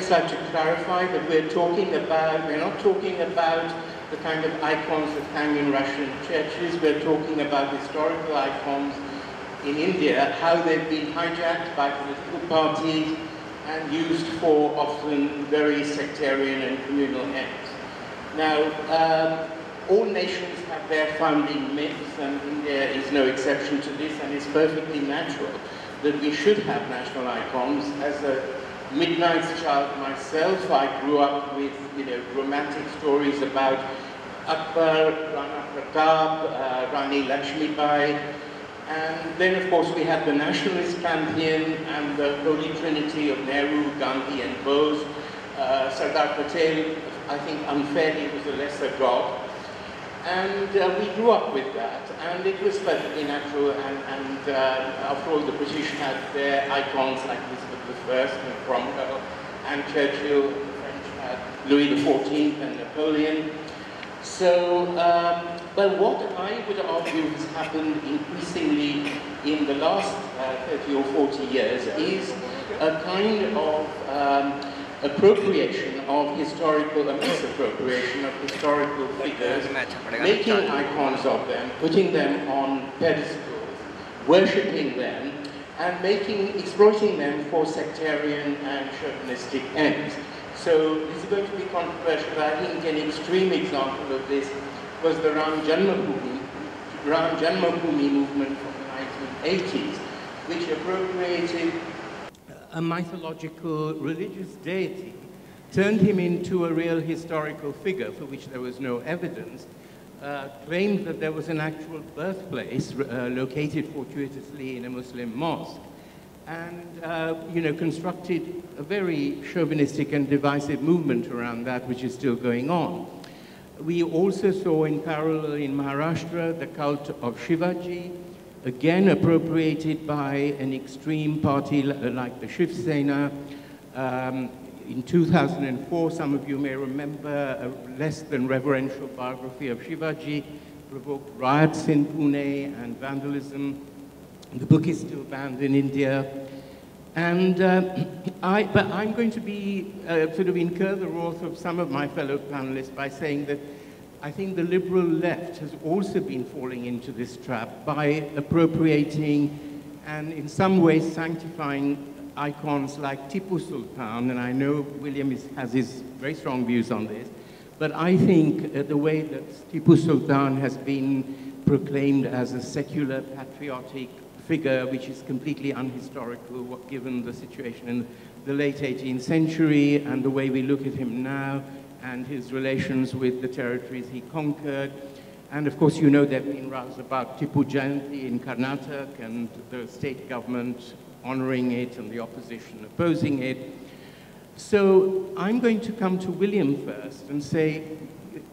just like to clarify that we're not talking about the kind of icons that hang in Russian churches. We're talking about historical icons in India, how they've been hijacked by political parties and used for often very sectarian and communal ends. Now, all nations have their founding myths, and India is no exception to this, and it's perfectly natural that we should have national icons. As a Midnight's child myself, I grew up with, romantic stories about Akbar, Rana Pratap, Rani Lakshmibai, and then of course we had the nationalist pantheon and the holy trinity of Nehru, Gandhi and Bose. Sardar Patel, I think unfairly, was a lesser god. And we grew up with that, and it was perfectly natural, and after all, the British had their icons like Elizabeth I and Cromwell and Churchill, the French had Louis XIV and Napoleon. So, but what I would argue has happened increasingly in the last 30 or 40 years is a kind of appropriation of historical, a misappropriation of historical figures, making icons of them, putting them on pedestals, worshipping them, and exploiting them for sectarian and chauvinistic ends. So this is going to be controversial, but I think an extreme example of this was the Ram Janmabhoomi movement from the 1980s, which appropriated a mythological religious deity, turned him into a real historical figure for which there was no evidence, claimed that there was an actual birthplace located fortuitously in a Muslim mosque, and constructed a very chauvinistic and divisive movement around that, which is still going on. We also saw in parallel in Maharashtra the cult of Shivaji, again appropriated by an extreme party like the Shiv Sena. In 2004, some of you may remember a less than reverential biography of Shivaji provoked riots in Pune and vandalism. The book is still banned in India. And but I'm going to be sort of incur the wrath of some of my fellow panelists by saying that I think the liberal left has also been falling into this trap by appropriating and in some ways sanctifying icons like Tipu Sultan, and I know William has his very strong views on this, but I think the way that Tipu Sultan has been proclaimed as a secular, patriotic figure, which is completely unhistorical given the situation in the late 18th century and the way we look at him now, and his relations with the territories he conquered. And of course, you know there have been rows about Tipu Jayanti in Karnataka and the state government honoring it and the opposition opposing it. So I'm going to come to William first and say,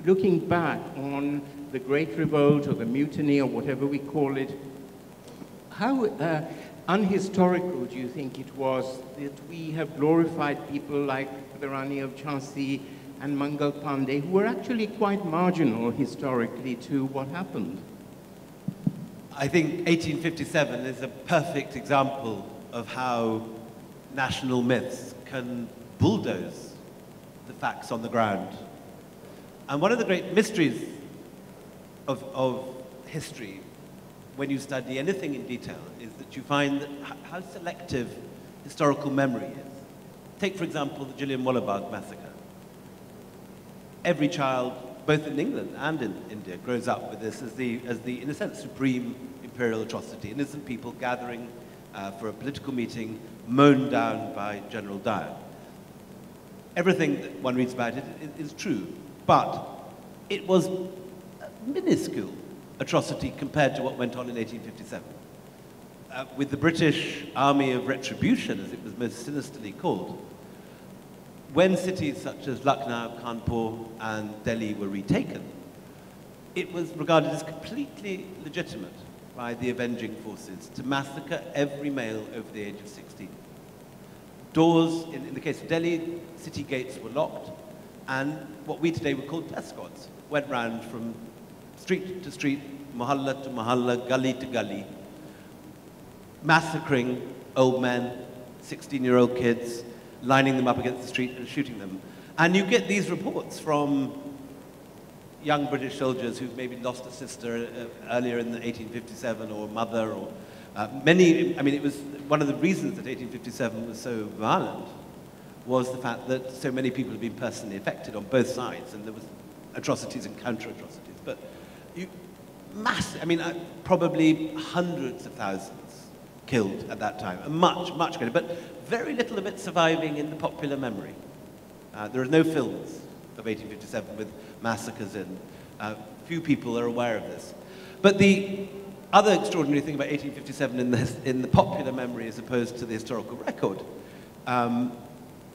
looking back on the Great Revolt or the Mutiny or whatever we call it, how unhistorical do you think it was that we have glorified people like the Rani of Jhansi and Mangal Pandey, who were actually quite marginal historically to what happened? I think 1857 is a perfect example of how national myths can bulldoze the facts on the ground. And one of the great mysteries of history, when you study anything in detail, is that you find that how selective historical memory is. Take, for example, the Jallianwala Bagh massacre. Every child, both in England and in India, grows up with this as the in a sense, supreme imperial atrocity. Innocent people gathering for a political meeting, mown down by General Dyer. Everything that one reads about it is true, but it was a minuscule atrocity compared to what went on in 1857. With the British Army of Retribution, as it was most sinisterly called, when cities such as Lucknow, Kanpur, and Delhi were retaken, it was regarded as completely legitimate by the avenging forces to massacre every male over the age of 16. Doors, in the case of Delhi, city gates were locked, and what we today would call death squads went round from street to street, mahalla to mahalla, gully to gully, massacring old men, 16-year-old kids, lining them up against the street and shooting them. And you get these reports from young British soldiers who've maybe lost a sister earlier in 1857, or mother, or many. I mean, it was one of the reasons that 1857 was so violent was the fact that so many people had been personally affected on both sides, and there was atrocities and counter-atrocities. But I mean, probably hundreds of thousands killed at that time, and much, much greater, but very little of it surviving in the popular memory. There are no films of 1857 with massacres in. Few people are aware of this. But the other extraordinary thing about 1857 in the popular memory as opposed to the historical record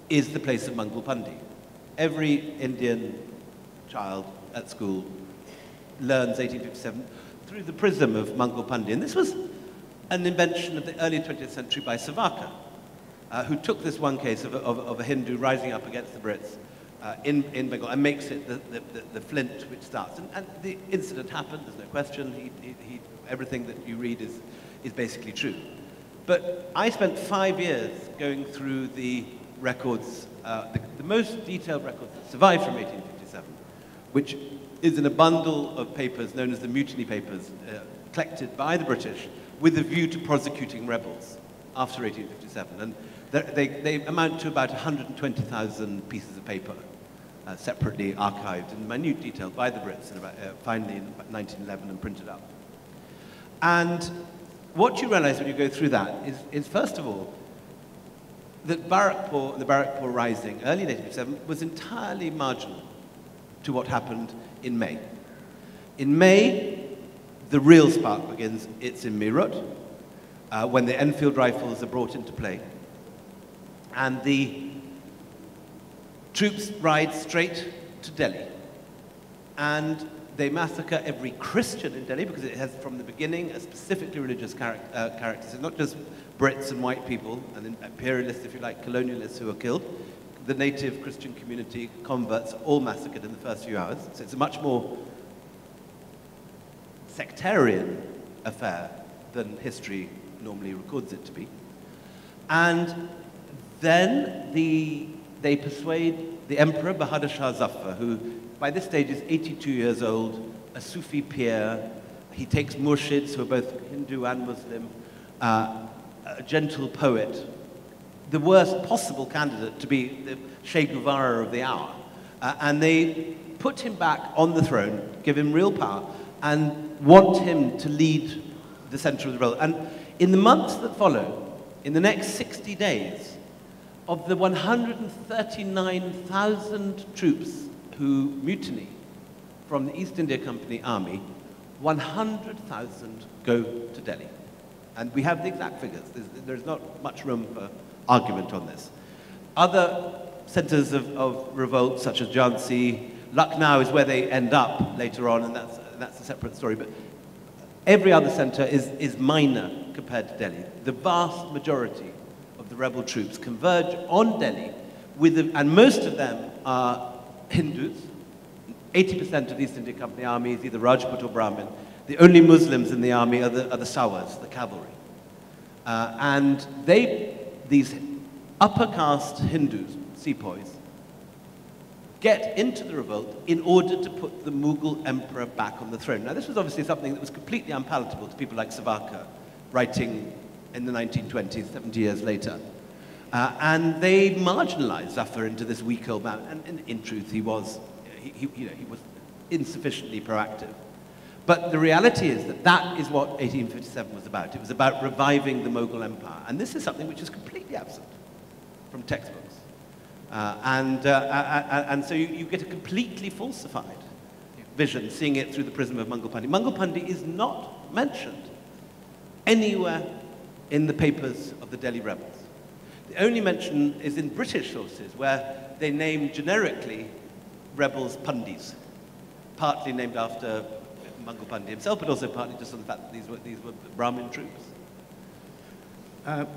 is the place of Mangal Pandey. Every Indian child at school learns 1857 through the prism of Mangal Pandey. And this was an invention of the early 20th century by Savarkar, who took this one case of a Hindu rising up against the Brits in Bengal and makes it the flint which starts. And the incident happened, there's no question. Everything that you read is basically true. But I spent 5 years going through the records, the most detailed records that survive from 1857, which is in a bundle of papers known as the Mutiny Papers, collected by the British with a view to prosecuting rebels after 1857. And they amount to about 120,000 pieces of paper, separately archived in minute detail by the Brits, and finally in 1911 and printed up. And what you realize when you go through that is first of all, that the Barrackpore Rising, early in 1857, was entirely marginal to what happened in May. In May, the real spark begins. It's in Meerut, when the Enfield rifles are brought into play. And the troops ride straight to Delhi. And they massacre every Christian in Delhi, because it has, from the beginning, a specifically religious character. It's not just Brits and white people, and imperialists, if you like, colonialists who are killed. The native Christian community, converts, all massacred in the first few hours. So it's a much more sectarian affair than history normally records it to be. And then they persuade the Emperor Bahadur Shah Zafar, who by this stage is 82 years old, a Sufi peer. He takes murshids who are both Hindu and Muslim, a gentle poet, the worst possible candidate to be the Che Guevara of the hour. And they put him back on the throne, give him real power, and want him to lead the center of the rebellion. And in the months that follow, in the next 60 days, of the 139,000 troops who mutiny from the East India Company army, 100,000 go to Delhi. And we have the exact figures. There's not much room for argument on this. Other centers of revolt, such as Jhansi, Lucknow is where they end up later on, and that's a separate story. But every other center is minor compared to Delhi. The vast majority of the rebel troops converge on Delhi, and most of them are Hindus. 80% of the East India Company army is either Rajput or Brahmin. The only Muslims in the army are the Sawars, the cavalry. And these upper caste Hindus, sepoys, get into the revolt in order to put the Mughal emperor back on the throne. Now, this was obviously something that was completely unpalatable to people like Savarkar, writing in the 1920s, 70 years later. And they marginalized Zafar into this weak old man. And in truth, he was insufficiently proactive. But the reality is that is what 1857 was about. It was about reviving the Mughal Empire. And this is something which is completely absent from textbooks. And so you get a completely falsified vision, seeing it through the prism of Mangal Pandey. Mangal Pandey is not mentioned anywhere in the papers of the Delhi rebels. The only mention is in British sources, where they name generically rebels Pandis, partly named after Mangal Pandey himself, but also partly just on the fact that these were Brahmin troops.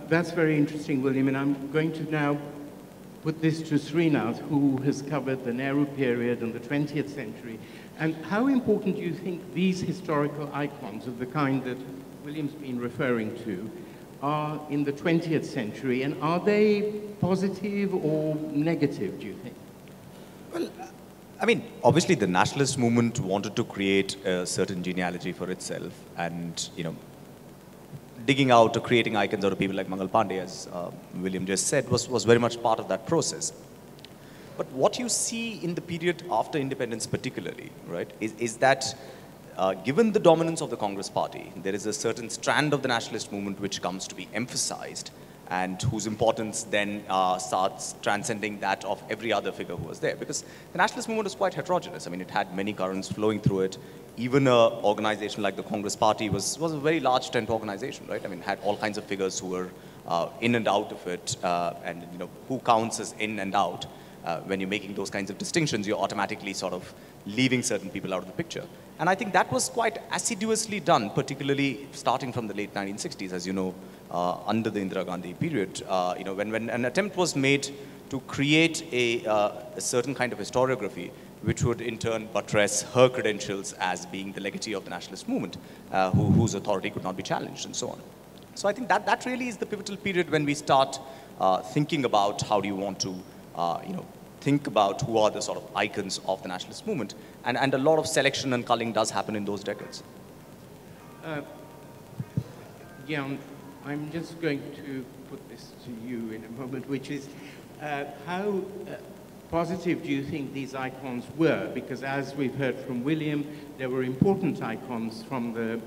That's very interesting, William, and I'm going to now put this to Srinath, who has covered the Nehru period and the 20th century. And how important do you think these historical icons of the kind that William's been referring to are in the 20th century, and are they positive or negative, do you think? Well, I mean, obviously the nationalist movement wanted to create a certain genealogy for itself, and, you know, digging out or creating icons out of people like Mangal Pandey, as William just said, was very much part of that process. But what you see in the period after independence particularly, right, is that given the dominance of the Congress party, there is a certain strand of the nationalist movement which comes to be emphasized, and whose importance then starts transcending that of every other figure who was there. Because the nationalist movement was quite heterogeneous. I mean, it had many currents flowing through it. Even an organization like the Congress Party was a very large tent organization, right? I mean, it had all kinds of figures who were in and out of it, and, you know, who counts as in and out. When you're making those kinds of distinctions, you're automatically sort of leaving certain people out of the picture. And I think that was quite assiduously done, particularly starting from the late 1960s, as you know, under the Indira Gandhi period, you know, when an attempt was made to create a certain kind of historiography, which would in turn buttress her credentials as being the legatee of the nationalist movement, whose authority could not be challenged, and so on. So I think that really is the pivotal period when we start thinking about how do you want to, you know, think about who are the sort of icons of the nationalist movement. And a lot of selection and culling does happen in those decades. Gyan, I'm just going to put this to you in a moment, which is how positive do you think these icons were? Because as we've heard from William, there were important icons from the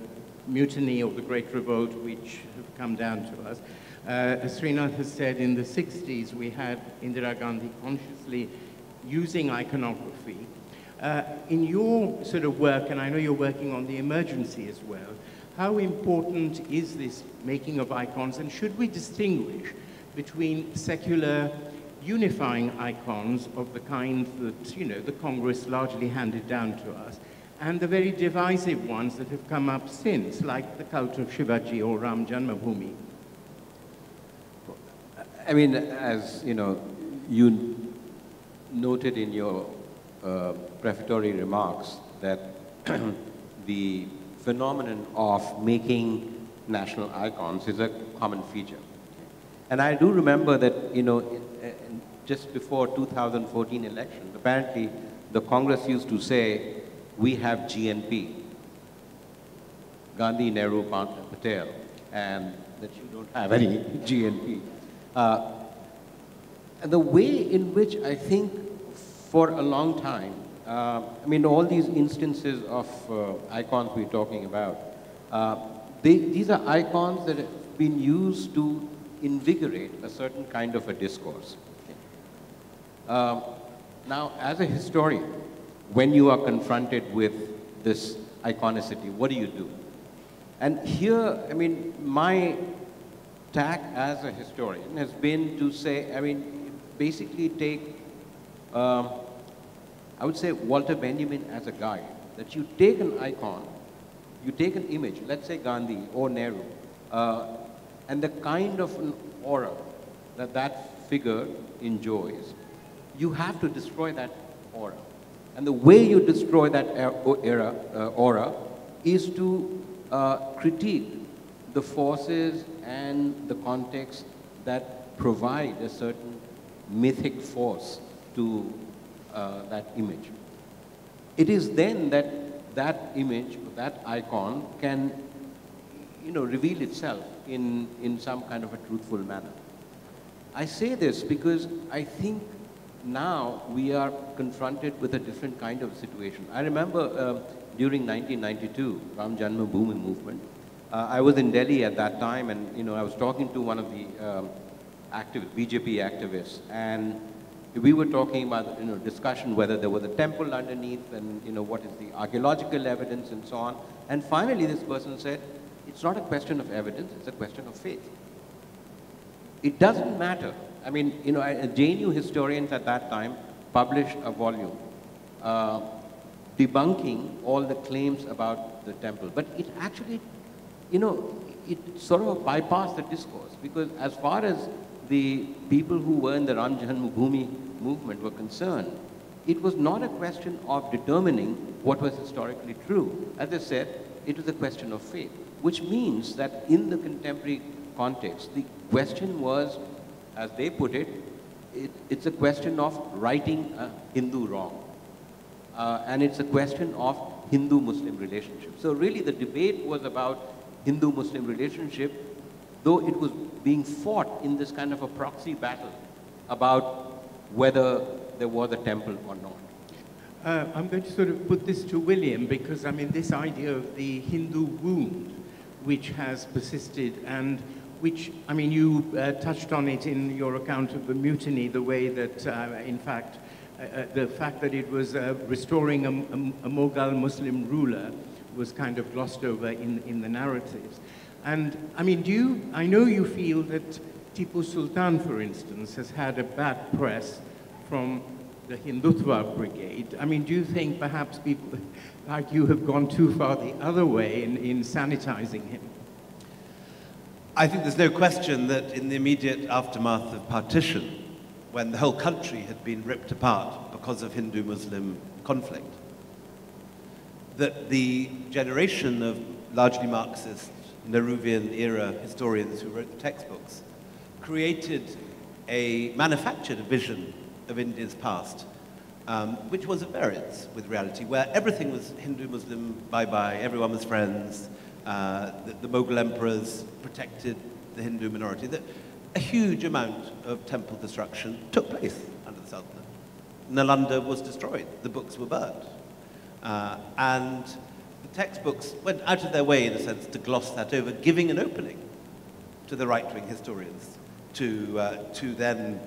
mutiny or the Great Revolt which have come down to us. As Srinath has said, in the 60s we had Indira Gandhi consciously using iconography. In your sort of work, and I know you're working on the emergency as well, how important is this making of icons, and should we distinguish between secular unifying icons of the kind that, you know, the Congress largely handed down to us, and the very divisive ones that have come up since, like the cult of Shivaji or Ram Janmabhoomi? I mean, as you know, you noted in your prefatory remarks that the phenomenon of making national icons is a common feature. And I do remember that, you know, just before 2014 elections, apparently the Congress used to say, we have GNP, Gandhi, Nehru, Patel, and that you don't have any GNP. And the way in which I think for a long time, I mean, all these instances of icons we're talking about, these are icons that have been used to invigorate a certain kind of a discourse. Now, as a historian, when you are confronted with this iconicity, what do you do? And here, I mean, my tack as a historian has been to say, I mean, basically take, I would say Walter Benjamin as a guide, that you take an icon, you take an image, let's say Gandhi or Nehru, and the kind of an aura that that figure enjoys, you have to destroy that aura. And the way you destroy that aura is to critique the forces and the context that provide a certain mythic force to that image. It is then that that image, that icon can, you know, reveal itself in some kind of a truthful manner. I say this because I think now we are confronted with a different kind of situation. I remember during 1992, Ram Janmabhoomi movement, I was in Delhi at that time, and, you know, I was talking to one of the BJP activists, and we were talking about, you know, discussion whether there was a temple underneath, and, you know, what is the archaeological evidence and so on. And finally this person said, it's not a question of evidence, it's a question of faith. It doesn't matter. I mean, you know, JNU historians at that time published a volume debunking all the claims about the temple. But it actually, you know, it sort of bypassed the discourse, because as far as the people who were in the Ram Janmabhoomi movement were concerned, it was not a question of determining what was historically true. As I said, it was a question of faith, which means that in the contemporary context. The question was, as they put it, it's a question of righting a Hindu wrong. And it's a question of Hindu-Muslim relationship. So really the debate was about Hindu-Muslim relationship, though it was being fought in this kind of a proxy battle about whether there was a temple or not. I'm going to sort of put this to William because, I mean, this idea of the Hindu wound, which has persisted and which, I mean, you touched on it in your account of the mutiny, the way that, in fact, the fact that it was restoring a Mughal Muslim ruler was kind of glossed over in the narratives. And, I mean, I know you feel that Tipu Sultan, for instance, has had a bad press from the Hindutva brigade. I mean, do you think perhaps people like you have gone too far the other way in sanitizing him? I think there's no question that in the immediate aftermath of partition, when the whole country had been ripped apart because of Hindu-Muslim conflict, that the generation of largely Marxist, Nehruvian-era historians who wrote the textbooks created manufactured a vision of India's past, which was at variance with reality, where everything was Hindu-Muslim, bye-bye, everyone was friends, the Mughal emperors protected the Hindu minority. That a huge amount of temple destruction took place under the Sultanate. Nalanda was destroyed, the books were burnt. And the textbooks went out of their way, in a sense, to gloss that over, giving an opening to the right-wing historians to then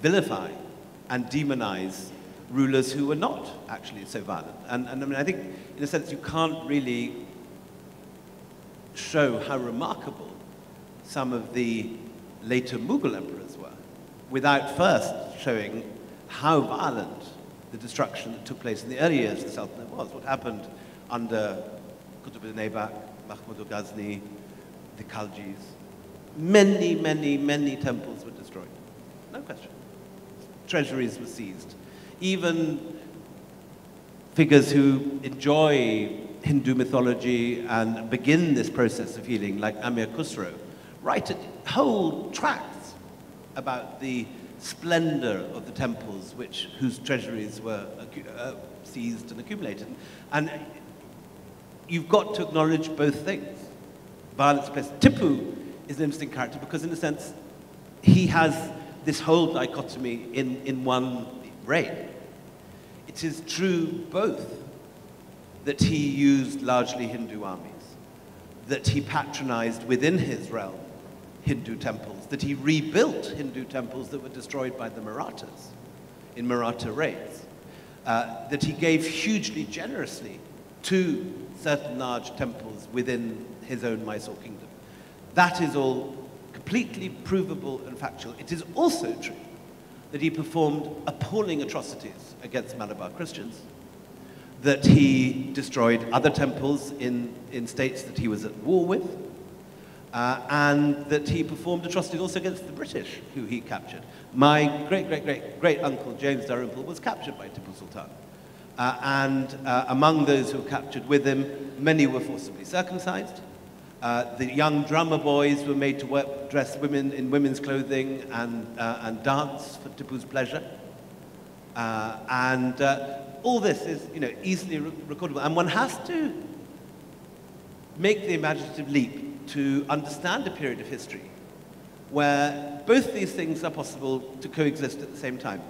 vilify and demonize rulers who were not actually so violent. And I mean, I think, in a sense, you can't really show how remarkable some of the later Mughal emperors were without first showing how violent the destruction that took place in the early years of the Sultanate was. What happened under Qutb al-Aybak, Mahmud al-Ghazni, the Khaljis. Many, many, many temples were destroyed. No question. Treasuries were seized. Even figures who enjoy Hindu mythology and begin this process of healing, like Amir Khusro, write whole tracts about the splendor of the temples whose treasuries were seized and accumulated. And you've got to acknowledge both things. Violence place. Tipu is an interesting character because, in a sense, he has this whole dichotomy in one reign. It is true both that he used largely Hindu armies, that he patronized within his realm Hindu temples, that he rebuilt Hindu temples that were destroyed by the Marathas in Maratha raids, that he gave hugely generously to certain large temples within his own Mysore kingdom. That is all completely provable and factual. It is also true that he performed appalling atrocities against Malabar Christians, that he destroyed other temples in states that he was at war with, and that he performed atrocities also against the British, who he captured. My great-great-great-great-uncle, James Dalrymple, was captured by Tipu Sultan. And among those who were captured with him, many were forcibly circumcised. The young drummer boys were made to dress women in women's clothing and dance for Tipu's pleasure. All this is, easily recordable. And one has to make the imaginative leap to understand a period of history where both these things are possible to coexist at the same time.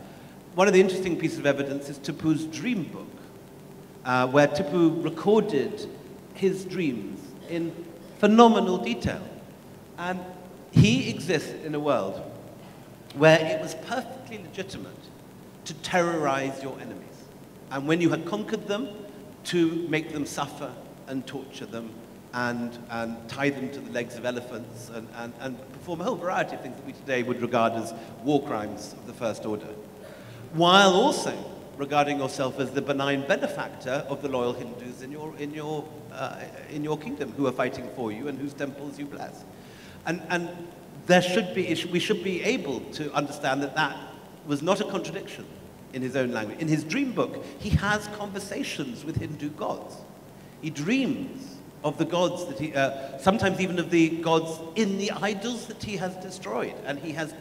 One of the interesting pieces of evidence is Tipu's dream book, where Tipu recorded his dreams in phenomenal detail. And he existed in a world where it was perfectly legitimate to terrorize your enemies. And when you had conquered them, to make them suffer and torture them and tie them to the legs of elephants and perform a whole variety of things that we today would regard as war crimes of the first order, while also regarding yourself as the benign benefactor of the loyal Hindus in your kingdom who are fighting for you and whose temples you bless. And we should be able to understand that was not a contradiction in his own language. In his dream book, he has conversations with Hindu gods. He dreams of the gods that he, sometimes even of the gods in the idols that he has destroyed. And he has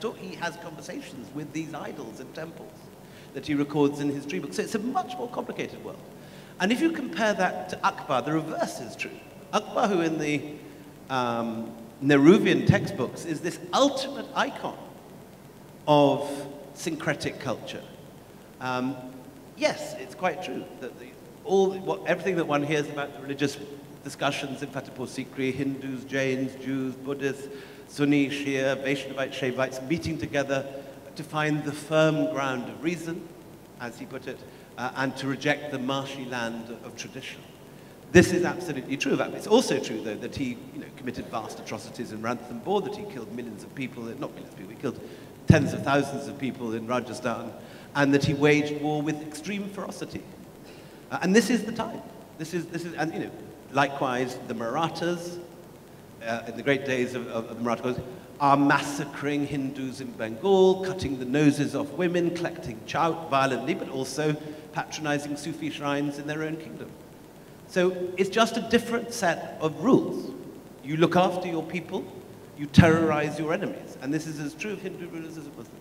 conversations with these idols in temples that he records in his dream book. So it's a much more complicated world. And if you compare that to Akbar, the reverse is true. Akbar, who in the Nehruvian textbooks is this ultimate icon of syncretic culture. Yes, it's quite true that everything that one hears about the religious discussions in Fatehpur Sikri, Hindus, Jains, Jews, Buddhists, Sunni, Shia, Vaishnavites, Shaivites meeting together to find the firm ground of reason, as he put it, and to reject the marshy land of tradition. This is absolutely true. It's also true, though, that he committed vast atrocities in Ranthambore, that he killed millions of people, not millions of people, he killed tens of thousands of people in Rajasthan, and that he waged war with extreme ferocity. And this is the time. And likewise, the Marathas, in the great days of the Marathas, are massacring Hindus in Bengal, cutting the noses off women, collecting chout violently, but also patronizing Sufi shrines in their own kingdom. So it's just a different set of rules. You look after your people, you terrorize your enemies. And this is as true of Hindu rulers as of Muslim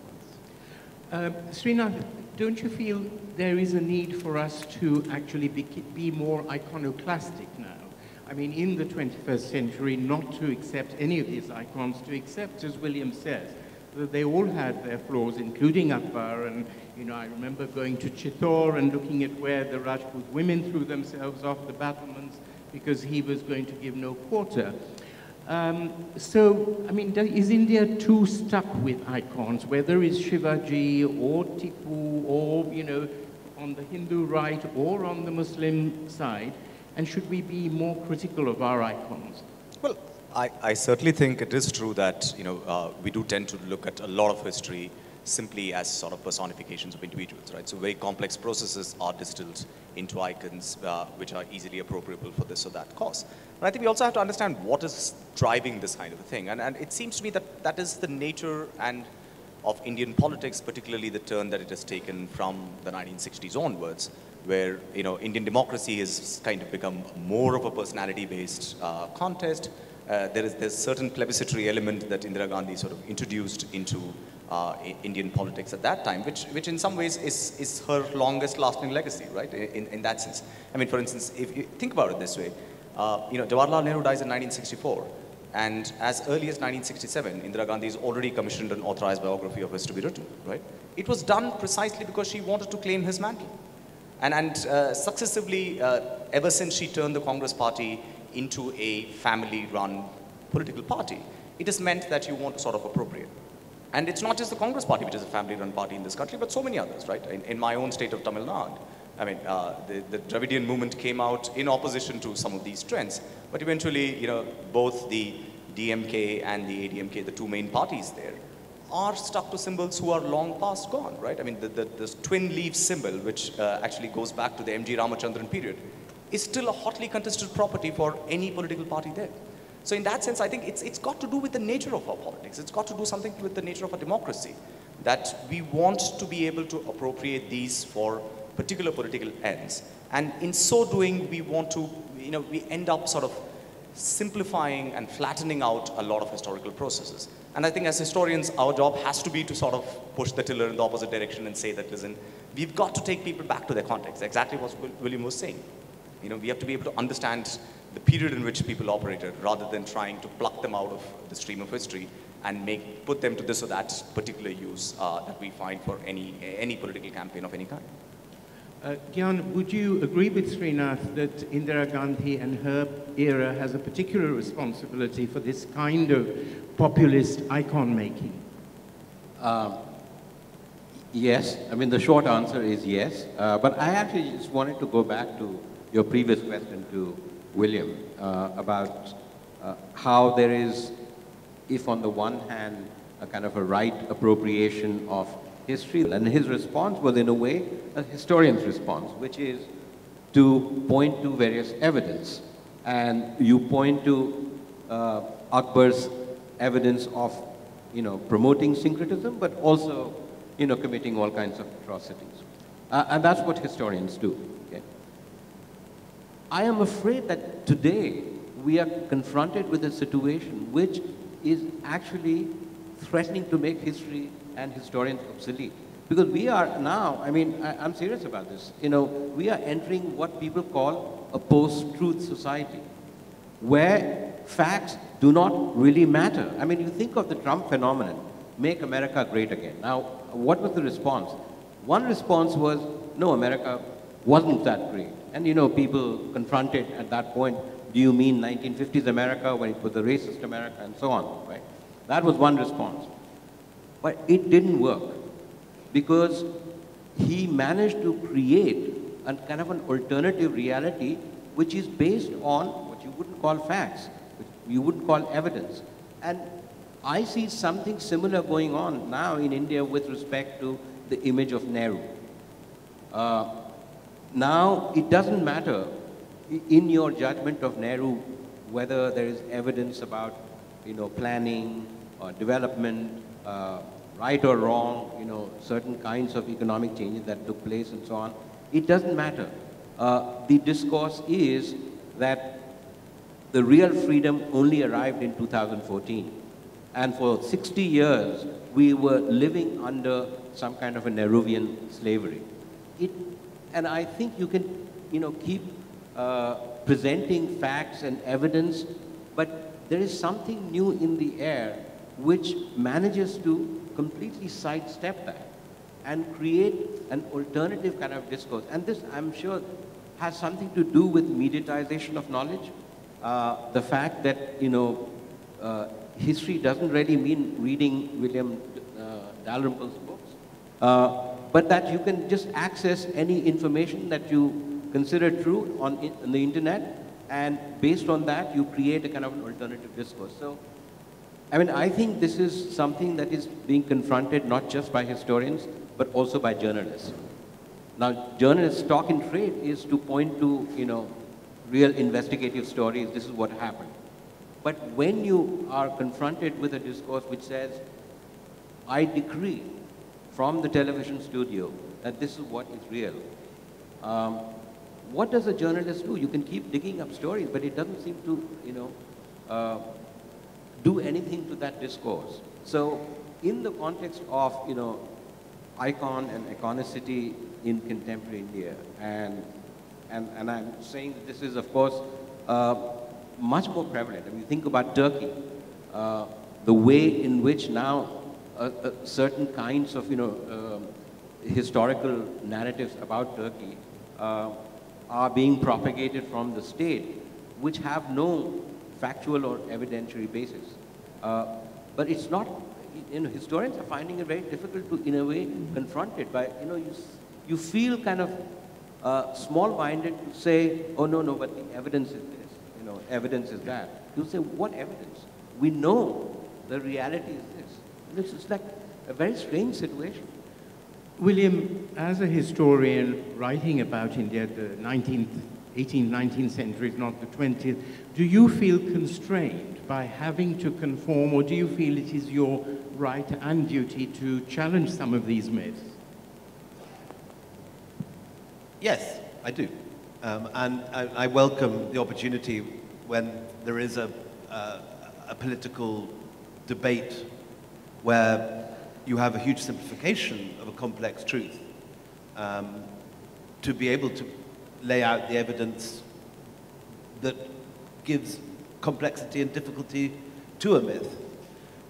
ones. Srinath, don't you feel there is a need for us to actually be more iconoclastic now? I mean, in the 21st century, not to accept any of these icons, to accept, as William says, that they all had their flaws, including Akbar. And, I remember going to Chittor and looking at where the Rajput women threw themselves off the battlements because he was going to give no quarter. So, I mean, is India too stuck with icons, whether it's Shivaji or Tipu or, on the Hindu right or on the Muslim side? And should we be more critical of our icons? Well, I certainly think it is true that, we do tend to look at a lot of history simply as sort of personifications of individuals, right? So very complex processes are distilled into icons which are easily appropriable for this or that cause. But I think we also have to understand what is driving this kind of a thing. And it seems to me that that is the nature of Indian politics, particularly the turn that it has taken from the 1960s onwards, where Indian democracy has kind of become more of a personality-based contest. There's a certain plebiscitary element that Indira Gandhi sort of introduced into Indian politics at that time, which in some ways is her longest-lasting legacy, right? In that sense. I mean, for instance, if you think about it this way, Jawaharlal Nehru dies in 1964, and as early as 1967, Indira Gandhi has already commissioned an authorized biography of his to be written, right? It was done precisely because she wanted to claim his mantle. And successively, ever since she turned the Congress party into a family-run political party, it has meant that you want to sort of appropriate. And it's not just the Congress party, which is a family-run party in this country, but so many others, right? In my own state of Tamil Nadu, I mean, the Dravidian movement came out in opposition to some of these trends, but eventually, both the DMK and the ADMK, the two main parties there, are stuck to symbols who are long past gone, right? I mean, this twin leaf symbol, which actually goes back to the M.G. Ramachandran period, is still a hotly contested property for any political party there. So in that sense, I think it's got to do with the nature of our politics. It's got to do something with the nature of our democracy, that we want to be able to appropriate these for particular political ends. And in so doing, we want to, we end up sort of simplifying and flattening out a lot of historical processes. And I think as historians, our job has to be to sort of push the tiller in the opposite direction and say that, listen, we've got to take people back to their context, exactly what William was saying. We have to be able to understand the period in which people operated rather than trying to pluck them out of the stream of history and put them to this or that particular use that we find for any political campaign of any kind. Gyan, would you agree with Srinath that Indira Gandhi and her era has a particular responsibility for this kind of populist icon making? Yes. I mean, the short answer is yes. But I actually just wanted to go back to your previous question to William about how there is, if on the one hand, a kind of a right appropriation of history, and his response was in a way a historian's response, which is to point to various evidence. And you point to Akbar's evidence of, promoting syncretism, but also, committing all kinds of atrocities. And that's what historians do. Okay? I am afraid that today we are confronted with a situation which is actually threatening to make history and historians obsolete. Because we are now, I mean, I'm serious about this, you know, we are entering what people call a post-truth society, where facts do not really matter. I mean, you think of the Trump phenomenon, make America great again. Now, what was the response? One response was, no, America wasn't that great. And, you know, people confronted at that point, do you mean 1950s America when it was the racist America and so on, right? That was one response. But it didn't work because he managed to create a kind of an alternative reality which is based on what you wouldn't call facts, which you wouldn't call evidence. And I see something similar going on now in India with respect to the image of Nehru. Now, it doesn't matter in your judgment of Nehru whether there is evidence about, you know, planning or development, right or wrong, you know, certain kinds of economic changes that took place and so on. It doesn't matter. The discourse is that the real freedom only arrived in 2014. And for 60 years, we were living under some kind of a Nehruvian slavery. And I think you can, you know, keep presenting facts and evidence, but there is something new in the air which manages to completely sidestep that and create an alternative kind of discourse. And this, I'm sure, has something to do with mediatization of knowledge. The fact that, you know, history doesn't really mean reading William Dalrymple's books, but that you can just access any information that you consider true on the internet, and based on that, you create a kind of an alternative discourse. So, I mean, I think this is something that is being confronted not just by historians, but also by journalists. Now, journalists' stock in trade is to point to, you know, real investigative stories, this is what happened. But when you are confronted with a discourse which says, I decree from the television studio that this is what is real, what does a journalist do? You can keep digging up stories, but it doesn't seem to, you know, do anything to that discourse. So in the context of, you know, icon and iconicity in contemporary India, and I'm saying that this is, of course, much more prevalent. I mean, think about Turkey, the way in which now certain kinds of, you know, historical narratives about Turkey are being propagated from the state, which have no factual or evidentiary basis. But it's not, you know, historians are finding it very difficult to, in a way, confront it by, you know, you feel kind of small-minded to say, oh, no, but the evidence is this, you know, evidence is that. You say, what evidence? We know the reality is this. It's like a very strange situation. William, as a historian writing about India, the 18th, 19th centuries, not the 20th, do you feel constrained by having to conform, or do you feel it is your right and duty to challenge some of these myths? Yes, I do. And I welcome the opportunity when there is a political debate where you have a huge simplification of a complex truth, to be able to lay out the evidence that gives complexity and difficulty to a myth.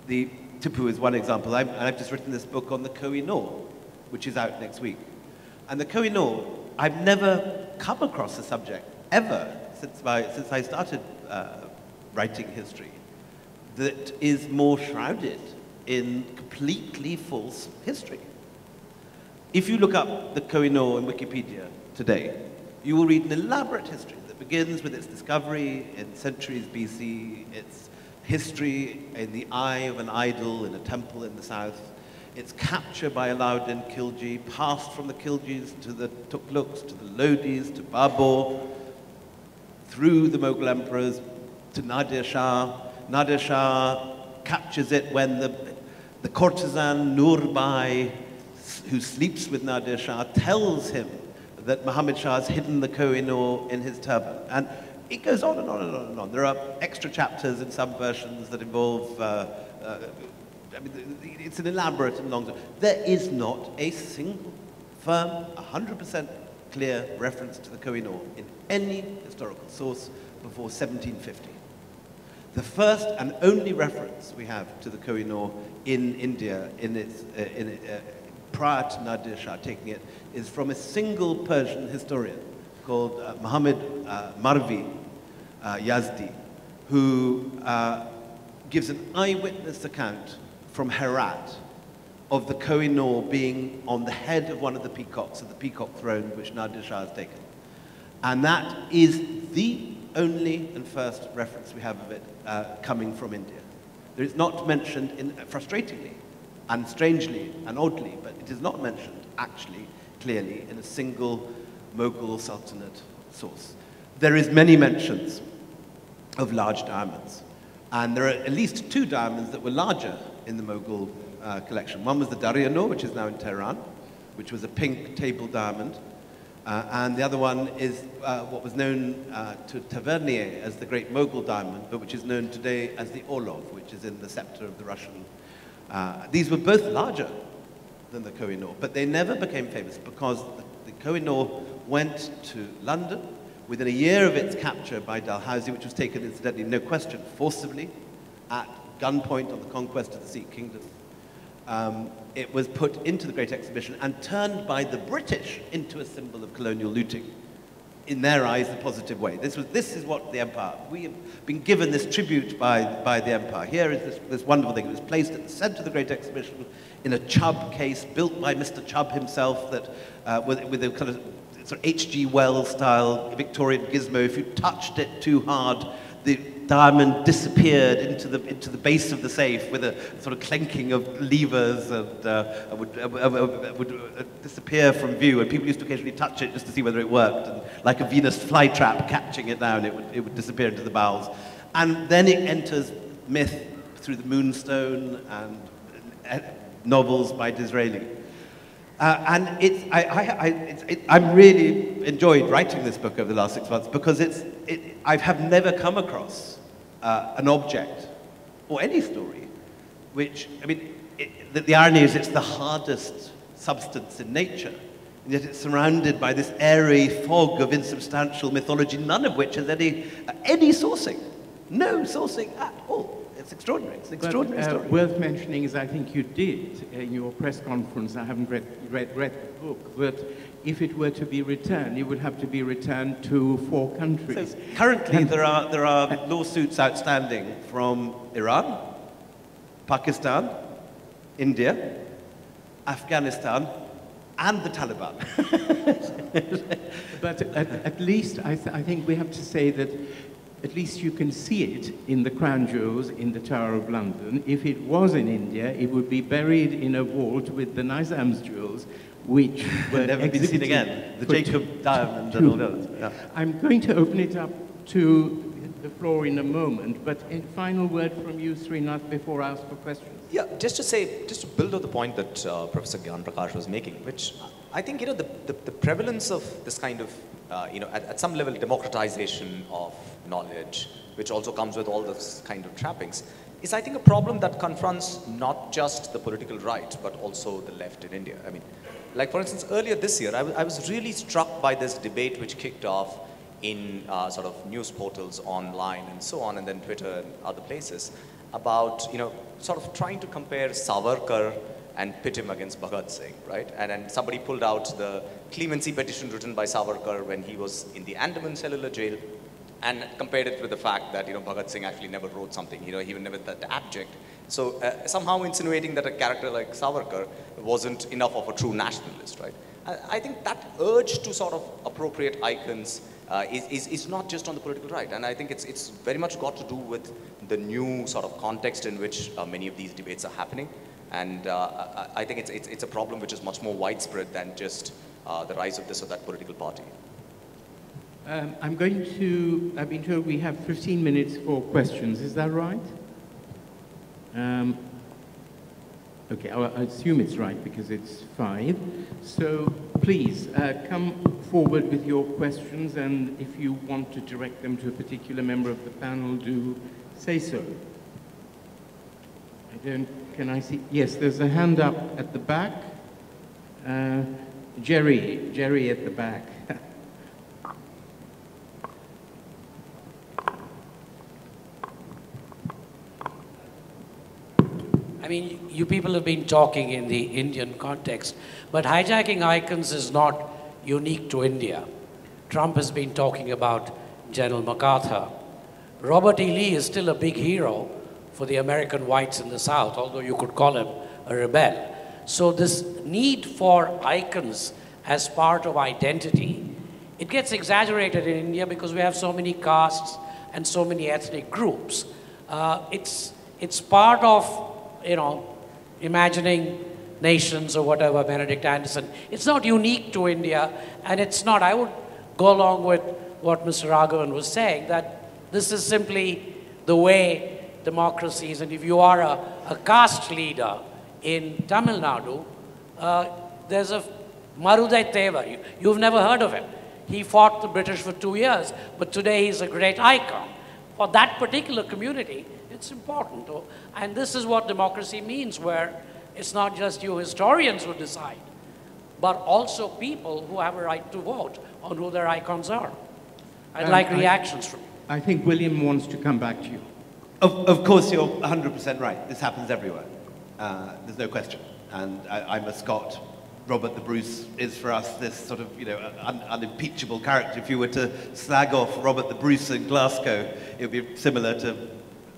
The Tipu is one example. I've just written this book on the Kohinoor, which is out next week. And the Kohinoor, I've never come across a subject, ever, since I started writing history, that is more shrouded in completely false history. If you look up the Kohinoor in Wikipedia today, you will read an elaborate history that begins with its discovery in centuries BC, its history in the eye of an idol in a temple in the south, its capture by Alauddin Khilji, passed from the Khiljis to the Tughlaqs, to the Lodis, to Babur, through the Mughal emperors to Nadir Shah. Nadir Shah captures it when the courtesan Nurbai, who sleeps with Nadir Shah, tells him that Muhammad Shah has hidden the Kohinoor in his turban. And it goes on and on and on and on. There are extra chapters in some versions that involve, I mean, it's an elaborate and long story. There is not a single firm, 100% clear reference to the Kohinoor in any historical source before 1750. The first and only reference we have to the Kohinoor in India prior to Nadir Shah taking it is from a single Persian historian called Muhammad Marvi Yazdi, who gives an eyewitness account from Herat of the Kohinoor being on the head of one of the peacocks, of the peacock throne which Nadir Shah has taken. And that is the only and first reference we have of it coming from India. There is not mentioned, frustratingly and strangely and oddly, but it is not mentioned actually clearly in a single Mughal Sultanate source. There is many mentions of large diamonds. And there are at least 2 diamonds that were larger in the Mughal collection. One was the Dalrymple, which is now in Tehran, which was a pink table diamond. And the other one is what was known to Tavernier as the Great Mughal diamond, but which is known today as the Orlov, which is in the scepter of the Russian. These were both larger than the Kohinoor, but they never became famous because the Kohinoor went to London within a year of its capture by Dalhousie, which was taken, incidentally, no question, forcibly, at gunpoint on the conquest of the Sikh kingdom. It was put into the Great Exhibition and turned by the British into a symbol of colonial looting. In their eyes, the positive way. This is what the empire, we have been given this tribute by the empire. Here is this wonderful thing. It was placed at the center of the Great Exhibition in a Chubb case built by Mr. Chubb himself that, with a kind of sort of H.G. Wells style Victorian gizmo. If you touched it too hard, the diamond disappeared into the base of the safe with a sort of clanking of levers and would disappear from view. And people used to occasionally touch it just to see whether it worked. And like a Venus flytrap catching it down, it would disappear into the bowels. And then it enters myth through the Moonstone and novels by Disraeli. And I'm really enjoyed writing this book over the last 6 months because I have never come across an object or any story which, I mean, the irony is it's the hardest substance in nature, and yet it's surrounded by this airy fog of insubstantial mythology, none of which has any sourcing. No sourcing at all. It's extraordinary. It's an extraordinary story. Worth mentioning is I think you did in your press conference, I haven't read the book, but if it were to be returned, it would have to be returned to 4 countries. So currently there are lawsuits outstanding from Iran, Pakistan, India, Afghanistan, and the Taliban. But at least I think we have to say that at least you can see it in the crown jewels in the Tower of London. If it was in India, it would be buried in a vault with the Nizam's jewels, which were never been seen again. The Jacob diamond and all those. Yeah. I'm going to open it up to the floor in a moment, but a final word from you, Srinath, before I ask for questions. Yeah, just to build on the point that Professor Gyan Prakash was making, which I think, the prevalence of this kind of, at some level, democratization of knowledge, which also comes with all this kind of trappings, is, I think, a problem that confronts not just the political right, but also the left in India. I mean, like, for instance, earlier this year, I was really struck by this debate which kicked off in sort of news portals online and so on, and then Twitter and other places, about, sort of trying to compare Savarkar and pit him against Bhagat Singh, right? And then somebody pulled out the clemency petition written by Savarkar when he was in the Andaman cellular jail and compared it with the fact that, Bhagat Singh actually never wrote something, he was never that abject. So somehow insinuating that a character like Savarkar wasn't enough of a true nationalist, right? I think that urge to sort of appropriate icons is not just on the political right, and I think it's very much got to do with the new sort of context in which many of these debates are happening, and I think it's a problem which is much more widespread than just the rise of this or that political party. I've been told we have 15 minutes for questions, is that right? Okay, I assume it's right because it's 5. So please come forward with your questions, and if you want to direct them to a particular member of the panel, do say so. Can I see? Yes, there's a hand up at the back. Jerry at the back. I mean, you people have been talking in the Indian context, but hijacking icons is not unique to India. Trump has been talking about General MacArthur. Robert E. Lee is still a big hero for the American whites in the South, although you could call him a rebel. So this need for icons as part of identity, it gets exaggerated in India because we have so many castes and so many ethnic groups. It's part of, you know, imagining nations or whatever, Benedict Anderson. It's not unique to India, and it's not, I would go along with what Mr. Raghvan was saying, that this is simply the way democracies, and if you are a caste leader in Tamil Nadu, there's a Marudai Teva, you've never heard of him. He fought the British for 2 years, but today he's a great icon. For that particular community, it's important. And this is what democracy means, where it's not just you historians who decide, but also people who have a right to vote on who their icons are. I'd like reactions from you. I think William wants to come back to you. Of course, you're 100% right. This happens everywhere. There's no question. And I'm a Scot. Robert the Bruce is for us this sort of, you know, unimpeachable character. If you were to slag off Robert the Bruce in Glasgow, it would be similar to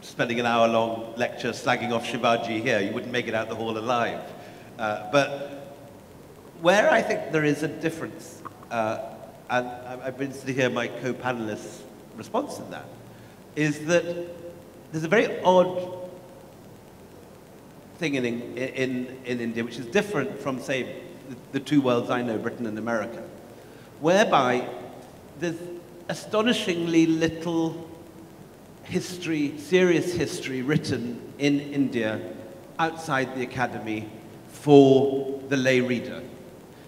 spending an hour-long lecture slagging off Shivaji here. You wouldn't make it out the hall alive. But where I think there is a difference, and I've been to hear my co-panelists' response to that, is that there's a very odd thing in India, which is different from, say, the two worlds I know, Britain and America, whereby there's astonishingly little history, serious history written in India outside the academy for the lay reader.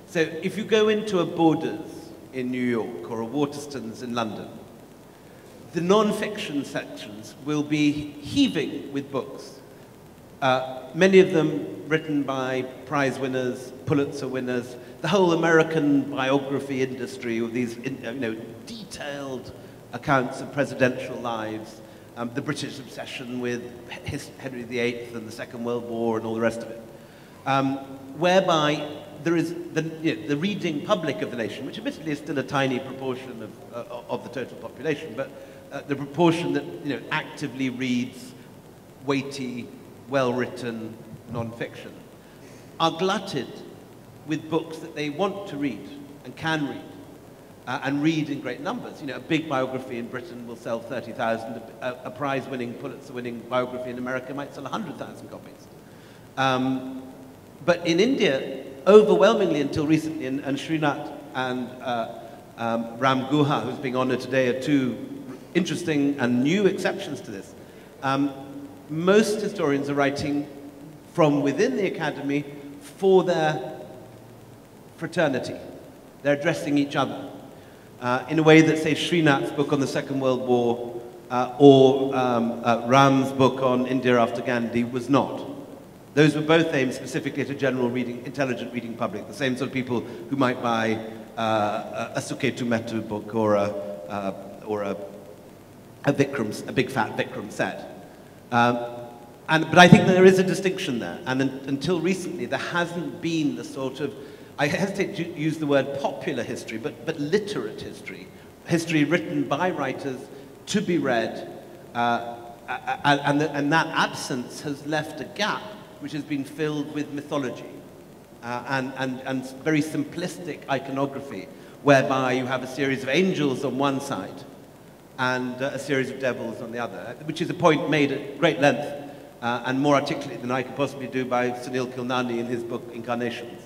So if you go into a Borders in New York or a Waterstones in London, the non-fiction sections will be heaving with books. Many of them written by prize winners, Pulitzer winners, the whole American biography industry with these detailed accounts of presidential lives, the British obsession with Henry VIII and the Second World War and all the rest of it, whereby there is the reading public of the nation, which admittedly is still a tiny proportion of the total population, but the proportion that actively reads weighty, well-written non-fiction, are glutted with books that they want to read and can read, and read in great numbers. A big biography in Britain will sell 30,000. A prize-winning, Pulitzer-winning biography in America might sell 100,000 copies. But in India, overwhelmingly until recently, and Srinath and Ram Guha, who's being honored today, are two interesting and new exceptions to this. Most historians are writing from within the academy for their fraternity. They're addressing each other in a way that, say, Srinath's book on the Second World War or Ram's book on India after Gandhi was not. Those were both aimed specifically at a general reading, intelligent reading public, the same sort of people who might buy a Suketu Metu book or a big fat Vikram set. But I think there is a distinction there, and until recently there hasn't been the sort of, I hesitate to use the word popular history, but literate history, history written by writers to be read, and that absence has left a gap which has been filled with mythology and very simplistic iconography, whereby you have a series of angels on one side and a series of devils on the other, which is a point made at great length and more articulate than I could possibly do by Sunil Kilnani in his book Incarnations.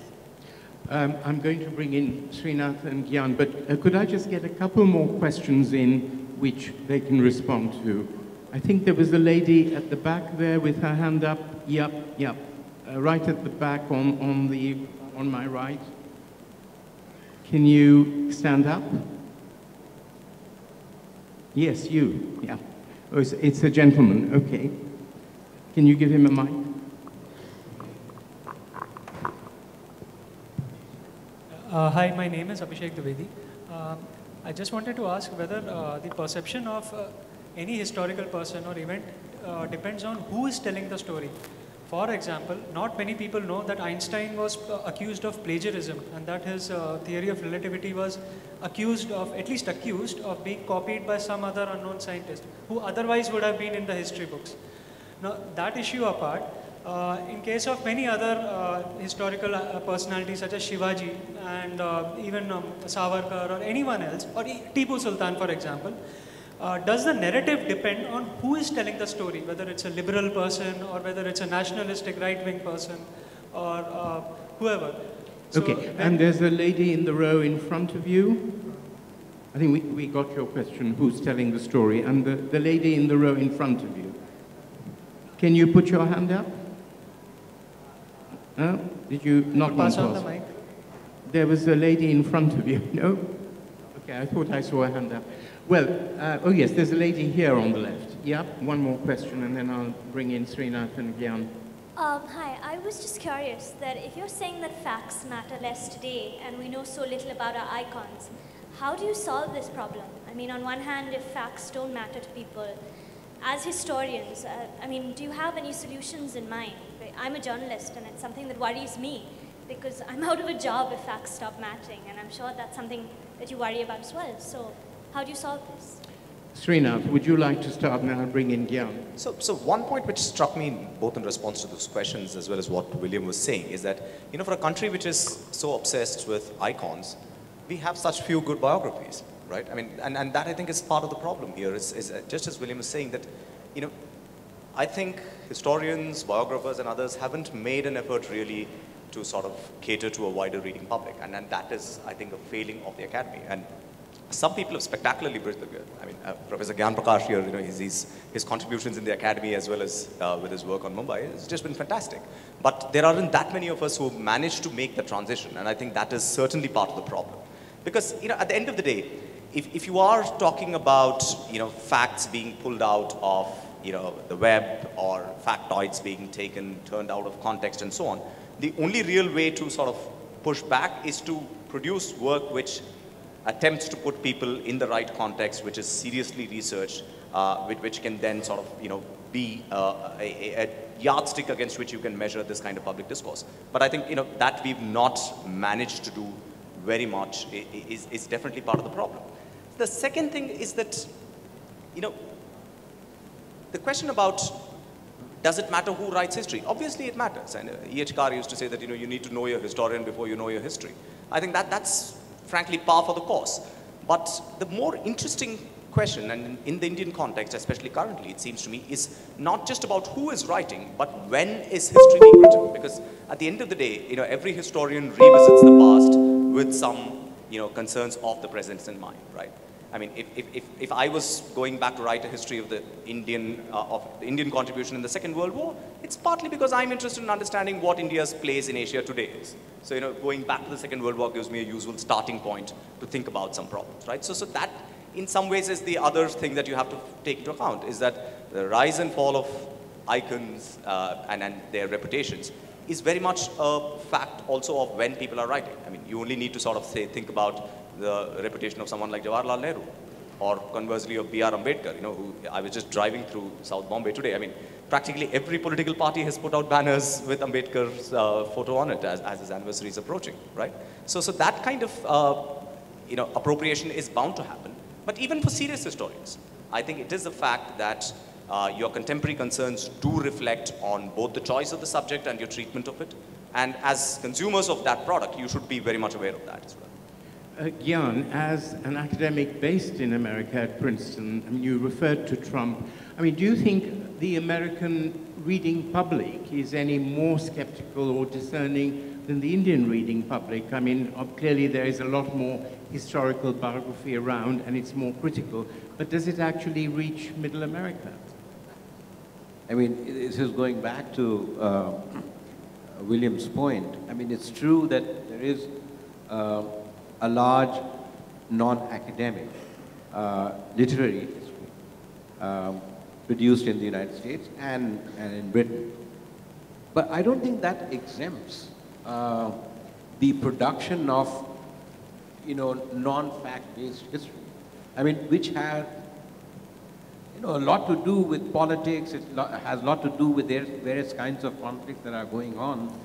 I'm going to bring in Srinath and Gyan, but could I just get a couple more questions in which they can respond to? I think there was a lady at the back there with her hand up. Yep. right at the back on my right. Can you stand up? Yes, you. Yeah. Oh, it's a gentleman. Okay. Can you give him a mic? Hi, my name is Abhishek Dwivedi. I just wanted to ask whether the perception of any historical person or event depends on who is telling the story. For example, not many people know that Einstein was accused of plagiarism and that his theory of relativity was accused of, at least accused of being copied by some other unknown scientist who otherwise would have been in the history books. Now, that issue apart, in case of many other historical personalities such as Shivaji and even Savarkar or anyone else, or Tipu Sultan for example, does the narrative depend on who is telling the story, whether it's a liberal person or whether it's a nationalistic right-wing person or whoever? So okay, and there's a lady in the row in front of you. I think we got your question, who's telling the story, and the lady in the row in front of you. Can you put your hand up? No? Did you not pass on the mic? There was a lady in front of you, no? Okay, I thought I saw a hand up. Well, oh yes, there's a lady here on the left. Yep, one more question and then I'll bring in Srinath and Gyan. Hi, I was just curious that if you're saying that facts matter less today and we know so little about our icons, how do you solve this problem? I mean, on one hand, if facts don't matter to people, as historians, I mean, do you have any solutions in mind? I'm a journalist and it's something that worries me because I'm out of a job if facts stop mattering, and I'm sure that's something that you worry about as well. So how do you solve this? Srinath, would you like to start and I'll bring in Gyan? So one point which struck me both in response to those questions as well as what William was saying is that, you know, for a country which is so obsessed with icons, we have such few good biographies, right? I mean, and that I think is part of the problem here is just as William was saying that, you know, I think historians, biographers and others haven't made an effort really to sort of cater to a wider reading public. And that is, I think, a failing of the academy. And some people have spectacularly bridged the gap. I mean, Professor Gyan Prakash here, you know, his contributions in the academy as well as with his work on Mumbai has just been fantastic. But there aren't that many of us who have managed to make the transition. And I think that is certainly part of the problem. Because, you know, at the end of the day, if you are talking about, you know, facts being pulled out of, you know, the web or factoids being taken, turned out of context and so on, the only real way to sort of push back is to produce work which attempts to put people in the right context, which is seriously researched, which can then sort of, you know, be a yardstick against which you can measure this kind of public discourse. But I think, you know, that we've not managed to do very much is definitely part of the problem. The second thing is that, you know, the question about does it matter who writes history? Obviously it matters. And E.H. Carr used to say that, you know, you need to know your historian before you know your history. I think that's frankly par for the course. But the more interesting question, and in the Indian context, especially currently, it seems to me, is not just about who is writing, but when is history being written? Because at the end of the day, you know, every historian revisits the past with some, you know, concerns of the present in mind, right? I mean, if I was going back to write a history of the Indian contribution in the Second World War, it's partly because I'm interested in understanding what India's place in Asia today is. So, you know, going back to the Second World War gives me a useful starting point to think about some problems, right? So that, in some ways, is the other thing that you have to take into account, is that the rise and fall of icons and their reputations is very much a fact also of when people are writing. I mean, you only need to sort of think about the reputation of someone like Jawaharlal Nehru, or conversely of B.R. Ambedkar, you know, who I was just driving through South Bombay today. I mean, practically every political party has put out banners with Ambedkar's photo on it as his anniversary is approaching, right? So that kind of, you know, appropriation is bound to happen. But even for serious historians, I think it is a fact that your contemporary concerns do reflect on both the choice of the subject and your treatment of it. And as consumers of that product, you should be very much aware of that as well. Gyan, as an academic based in America at Princeton, I mean, you referred to Trump. I mean, do you think the American reading public is any more skeptical or discerning than the Indian reading public? I mean, clearly there is a lot more historical biography around and it's more critical, but does it actually reach Middle America? I mean, this is going back to William's point. I mean, it's true that there is a large non-academic literary history produced in the United States and in Britain. But I don't think that exempts the production of, non-fact-based history. I mean, which has, a lot to do with politics. It has a lot to do with various kinds of conflicts that are going on.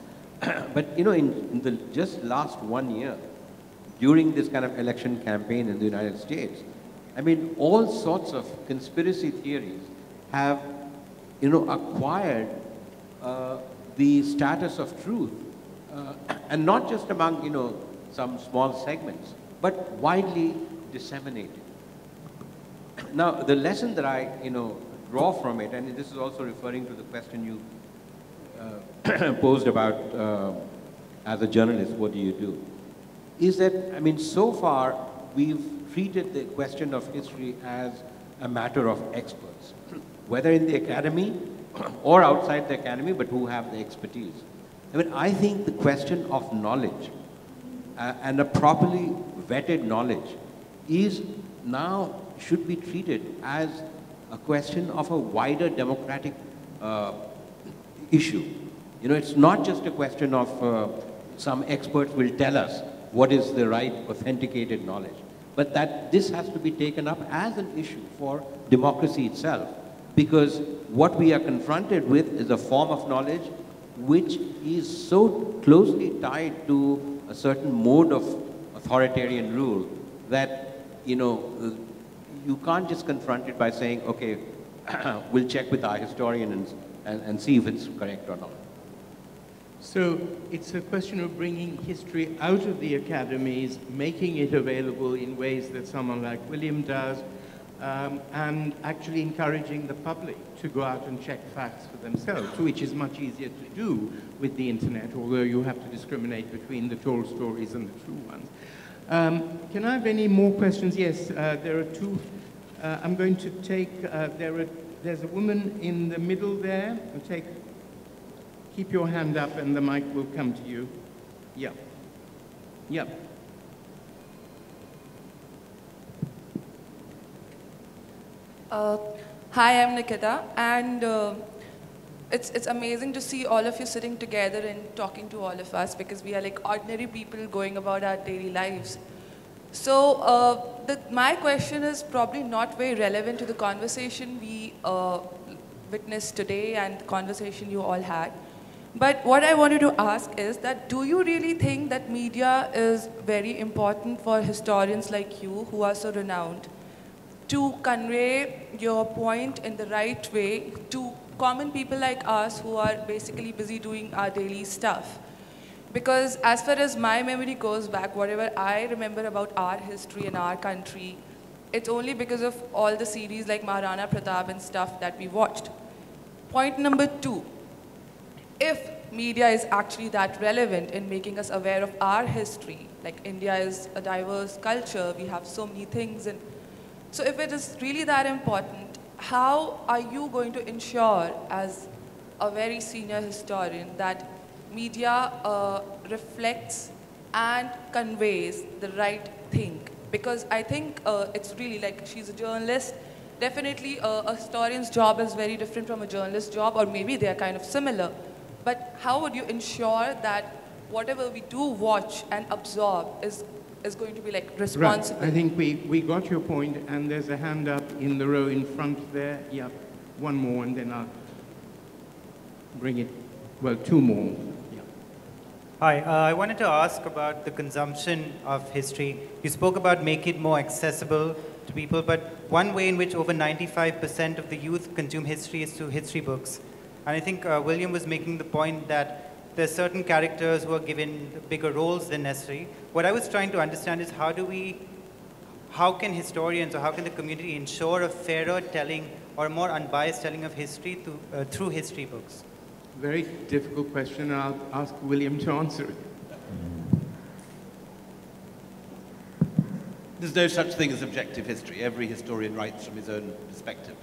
But, in the just last 1 year, during this kind of election campaign in the United States, I mean, all sorts of conspiracy theories have, acquired the status of truth, and not just among, some small segments, but widely disseminated. Now, the lesson that I, draw from it, and this is also referring to the question you posed about, as a journalist, what do you do? Is that, I mean, so far, we've treated the question of history as a matter of experts, whether in the academy or outside the academy, but who have the expertise. I mean, I think the question of knowledge and a properly vetted knowledge is now should be treated as a question of a wider democratic issue. It's not just a question of some experts will tell us what is the right authenticated knowledge, but that this has to be taken up as an issue for democracy itself, because what we are confronted with is a form of knowledge which is so closely tied to a certain mode of authoritarian rule that, you can't just confront it by saying, okay, we'll check with our historian and see if it's correct or not. So it's a question of bringing history out of the academies, making it available in ways that someone like William does, and actually encouraging the public to go out and check facts for themselves, which is much easier to do with the internet, although you have to discriminate between the told stories and the true ones. Can I have any more questions? Yes, there are two. I'm going to take, there's a woman in the middle there. Keep your hand up and the mic will come to you. Yeah. Yeah. Hi, I'm Nikita, and it's amazing to see all of you sitting together and talking to all of us, because we are like ordinary people going about our daily lives. So my question is probably not very relevant to the conversation we witnessed today and the conversation you all had. But what I wanted to ask is that, do you really think that media is very important for historians like you, who are so renowned, to convey your point in the right way to common people like us who are basically busy doing our daily stuff? Because as far as my memory goes back, whatever I remember about our history and our country, it's only because of all the series like Maharana Pratap and stuff that we watched. Point number 2, if media is actually that relevant in making us aware of our history, like India is a diverse culture, we have so many things, and so if it is really that important, how are you going to ensure, as a very senior historian, that media reflects and conveys the right thing? Because I think it's really like, she's a journalist. Definitely a historian's job is very different from a journalist's job, or maybe they are kind of similar. But how would you ensure that whatever we do watch and absorb is going to be like responsible? Right. I think we got your point, and there's a hand up in the row in front there. Yeah, one more, and then I'll bring it, well, two more. Yeah. Hi, I wanted to ask about the consumption of history. You spoke about making it more accessible to people, but one way in which over 95% of the youth consume history is through history books. And I think William was making the point that there's certain characters who are given bigger roles than necessary. What I was trying to understand is how can historians or how can the community ensure a fairer telling or a more unbiased telling of history through history books? Very difficult question. I'll ask William to answer it. There's no such thing as objective history. Every historian writes from his own perspective.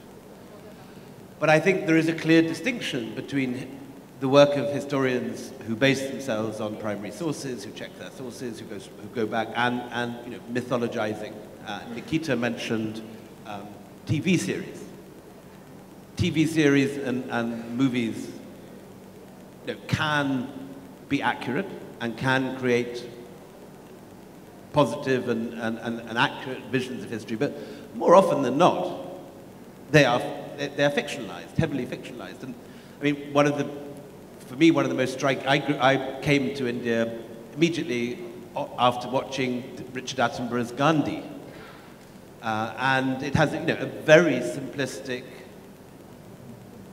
But I think there is a clear distinction between the work of historians who base themselves on primary sources, who check their sources, who go back, and you know, mythologizing. Nikita mentioned TV series. TV series and movies, you know, can be accurate and can create positive and accurate visions of history, but more often than not, they are fictionalized, heavily fictionalized. And I mean, for me, one of the most striking, I came to India immediately after watching Richard Attenborough's Gandhi. And it has, you know, a very simplistic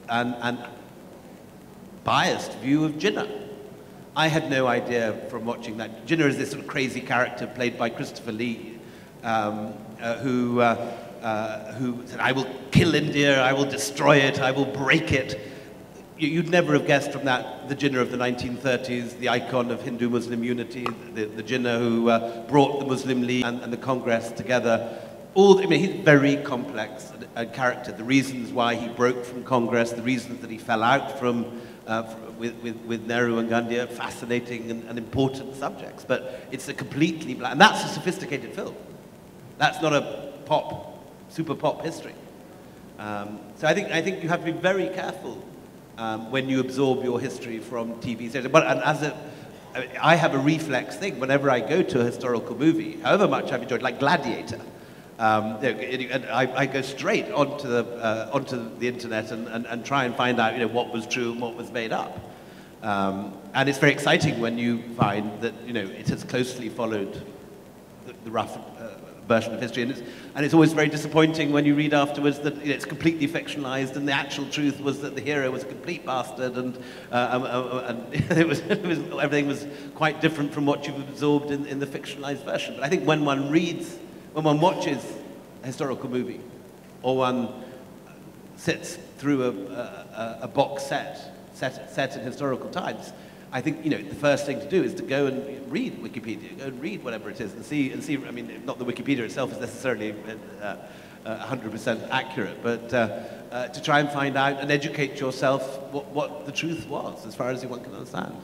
and biased view of Jinnah. I had no idea from watching that. Jinnah is this sort of crazy character played by Christopher Lee, who said, I will kill India, I will destroy it, I will break it. You'd never have guessed from that the Jinnah of the 1930s, the icon of Hindu-Muslim unity, the Jinnah who brought the Muslim League and the Congress together. I mean, he's very complex a character. The reasons why he broke from Congress, the reasons that he fell out with Nehru and Gandhi are fascinating and important subjects. But it's a completely and that's a sophisticated film. That's not a super pop history. So I think you have to be very careful when you absorb your history from TV series. But I have a reflex thing whenever I go to a historical movie, however much I've enjoyed, like Gladiator. And I go straight onto the internet and try and find out, you know, what was true and what was made up. And it's very exciting when you find that, you know, it has closely followed the rough version of history, and it's always very disappointing when you read afterwards that, you know, it's completely fictionalized and the actual truth was that the hero was a complete bastard and everything was quite different from what you've absorbed in the fictionalized version. But I think when one watches a historical movie, or one sits through a box set in historical times, I think, you know, the first thing to do is to go and read Wikipedia, go and read whatever it is, and see. I mean, not that Wikipedia itself is necessarily 100% accurate, but to try and find out and educate yourself what the truth was, as far as one can understand.